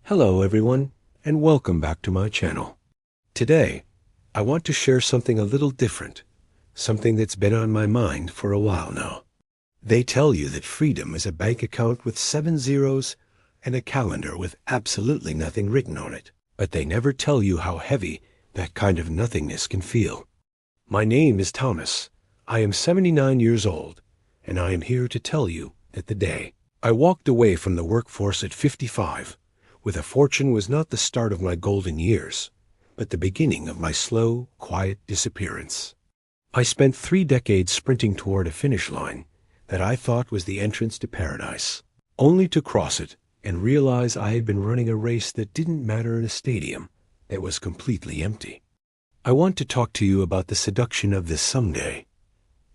Hello everyone, and welcome back to my channel. Today, I want to share something a little different, something that's been on my mind for a while now. They tell you that freedom is a bank account with 7 zeros and a calendar with absolutely nothing written on it, but they never tell you how heavy that kind of nothingness can feel. My name is Thomas. I am 79 years old, and I am here to tell you that the day I walked away from the workforce at 55 with a fortune was not the start of my golden years, but the beginning of my slow, quiet disappearance. I spent 3 decades sprinting toward a finish line that I thought was the entrance to paradise, only to cross it and realize I had been running a race that didn't matter in a stadium that was completely empty. I want to talk to you about the seduction of this someday.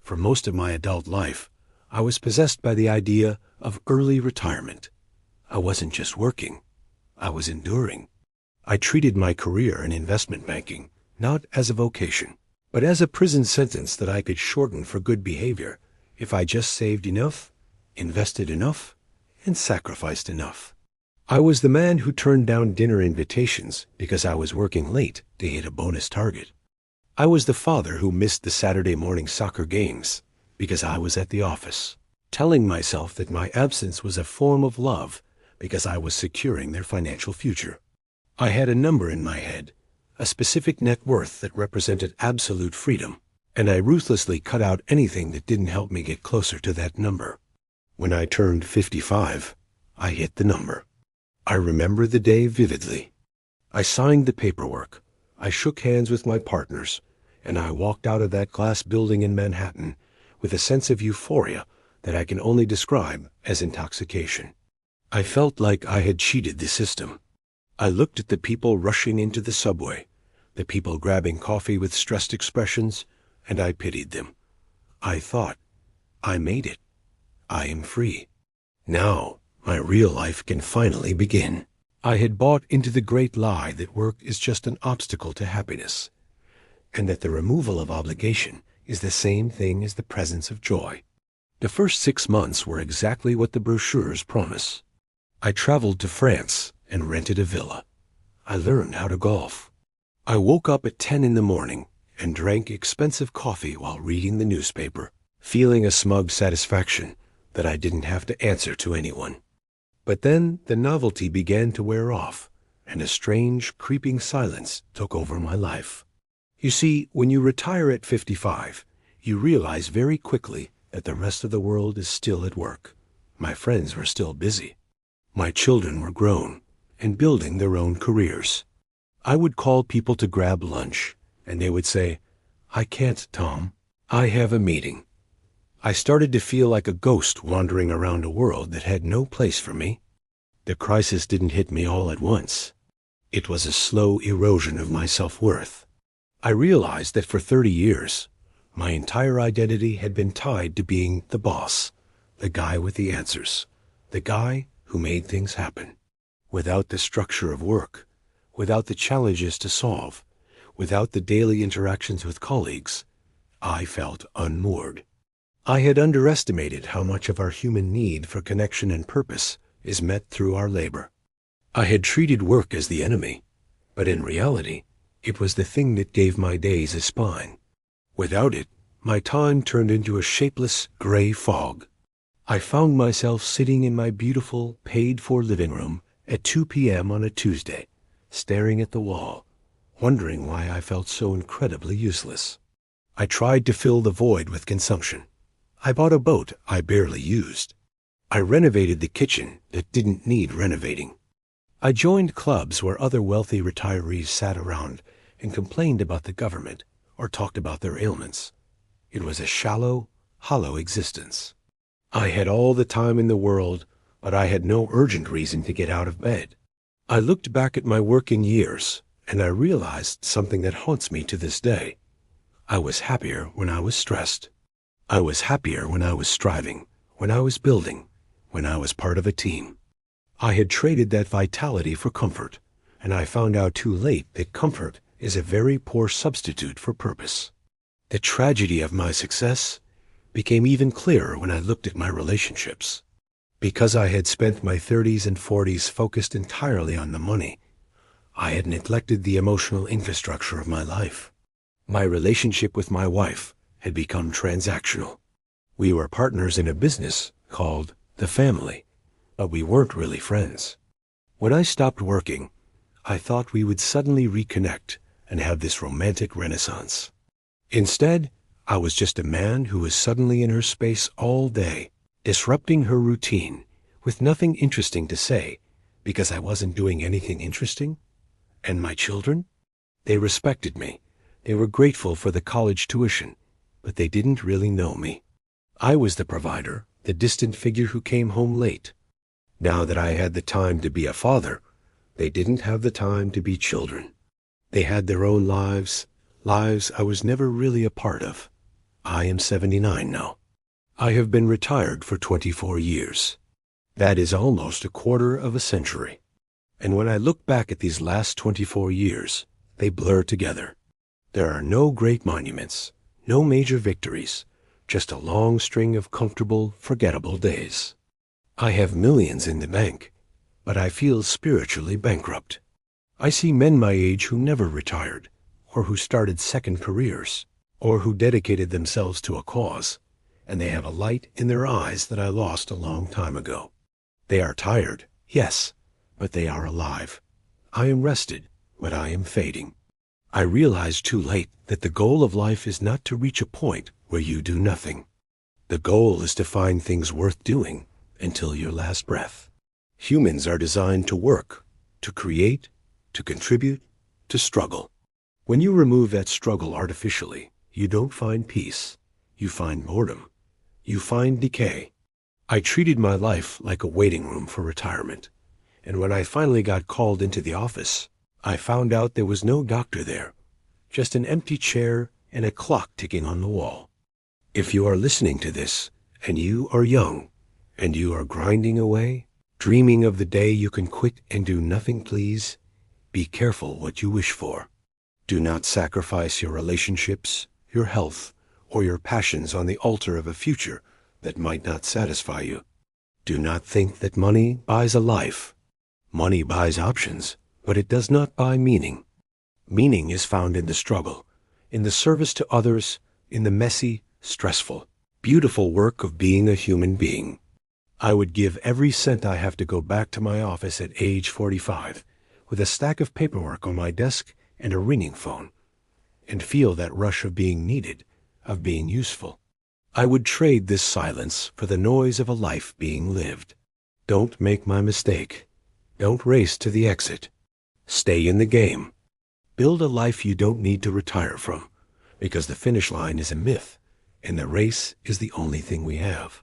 For most of my adult life, I was possessed by the idea of early retirement. I wasn't just working. I was enduring. I treated my career in investment banking not as a vocation, but as a prison sentence that I could shorten for good behavior if I just saved enough, invested enough, and sacrificed enough. I was the man who turned down dinner invitations because I was working late to hit a bonus target. I was the father who missed the Saturday morning soccer games because I was at the office, telling myself that my absence was a form of love because I was securing their financial future. I had a number in my head, a specific net worth that represented absolute freedom, and I ruthlessly cut out anything that didn't help me get closer to that number. When I turned 55, I hit the number. I remember the day vividly. I signed the paperwork, I shook hands with my partners, and I walked out of that glass building in Manhattan with a sense of euphoria that I can only describe as intoxication. I felt like I had cheated the system. I looked at the people rushing into the subway, the people grabbing coffee with stressed expressions, and I pitied them. I thought, I made it. I am free. Now, my real life can finally begin. I had bought into the great lie that work is just an obstacle to happiness, and that the removal of obligation is the same thing as the presence of joy. The first 6 months were exactly what the brochures promise. I traveled to France and rented a villa. I learned how to golf. I woke up at 10 in the morning and drank expensive coffee while reading the newspaper, feeling a smug satisfaction that I didn't have to answer to anyone. But then the novelty began to wear off, and a strange, creeping silence took over my life. You see, when you retire at 55, you realize very quickly that the rest of the world is still at work. My friends were still busy. My children were grown and building their own careers. I would call people to grab lunch, and they would say, "I can't, Tom. I have a meeting." I started to feel like a ghost wandering around a world that had no place for me. The crisis didn't hit me all at once. It was a slow erosion of my self-worth. I realized that for 30 years, my entire identity had been tied to being the boss, the guy with the answers, the guy who made things happen. Without the structure of work, without the challenges to solve, without the daily interactions with colleagues, I felt unmoored. I had underestimated how much of our human need for connection and purpose is met through our labor. I had treated work as the enemy, but in reality, it was the thing that gave my days a spine. Without it, my time turned into a shapeless, gray fog. I found myself sitting in my beautiful, paid-for living room at 2 p.m. on a Tuesday, staring at the wall, wondering why I felt so incredibly useless. I tried to fill the void with consumption. I bought a boat I barely used. I renovated the kitchen that didn't need renovating. I joined clubs where other wealthy retirees sat around and complained about the government or talked about their ailments. It was a shallow, hollow existence. I had all the time in the world, but I had no urgent reason to get out of bed. I looked back at my working years, and I realized something that haunts me to this day. I was happier when I was stressed. I was happier when I was striving, when I was building, when I was part of a team. I had traded that vitality for comfort, and I found out too late that comfort is a very poor substitute for purpose. The tragedy of my success became even clearer when I looked at my relationships. Because I had spent my 30s and 40s focused entirely on the money, I had neglected the emotional infrastructure of my life. My relationship with my wife had become transactional. We were partners in a business called The Family, but we weren't really friends. When I stopped working, I thought we would suddenly reconnect and have this romantic renaissance. Instead, I was just a man who was suddenly in her space all day, disrupting her routine with nothing interesting to say because I wasn't doing anything interesting. And my children? They respected me. They were grateful for the college tuition, but they didn't really know me. I was the provider, the distant figure who came home late. Now that I had the time to be a father, they didn't have the time to be children. They had their own lives I was never really a part of. I am 79 now. I have been retired for 24 years. That is almost a quarter of a century. And when I look back at these last 24 years, they blur together. There are no great monuments, no major victories, just a long string of comfortable, forgettable days. I have millions in the bank, but I feel spiritually bankrupt. I see men my age who never retired, or who started second careers, or who dedicated themselves to a cause, and they have a light in their eyes that I lost a long time ago. They are tired, yes, but they are alive. I am rested, but I am fading. I realized too late that the goal of life is not to reach a point where you do nothing. The goal is to find things worth doing until your last breath. Humans are designed to work, to create, to contribute, to struggle. When you remove that struggle artificially, you don't find peace. You find boredom. You find decay. I treated my life like a waiting room for retirement. And when I finally got called into the office, I found out there was no doctor there, just an empty chair and a clock ticking on the wall. If you are listening to this, and you are young, and you are grinding away, dreaming of the day you can quit and do nothing, please, be careful what you wish for. Do not sacrifice your relationships, your health, or your passions on the altar of a future that might not satisfy you. Do not think that money buys a life. Money buys options, but it does not buy meaning. Meaning is found in the struggle, in the service to others, in the messy, stressful, beautiful work of being a human being. I would give every cent I have to go back to my office at age 45, with a stack of paperwork on my desk and a ringing phone, and feel that rush of being needed, of being useful. I would trade this silence for the noise of a life being lived. Don't make my mistake. Don't race to the exit. Stay in the game. Build a life you don't need to retire from, because the finish line is a myth, and the race is the only thing we have.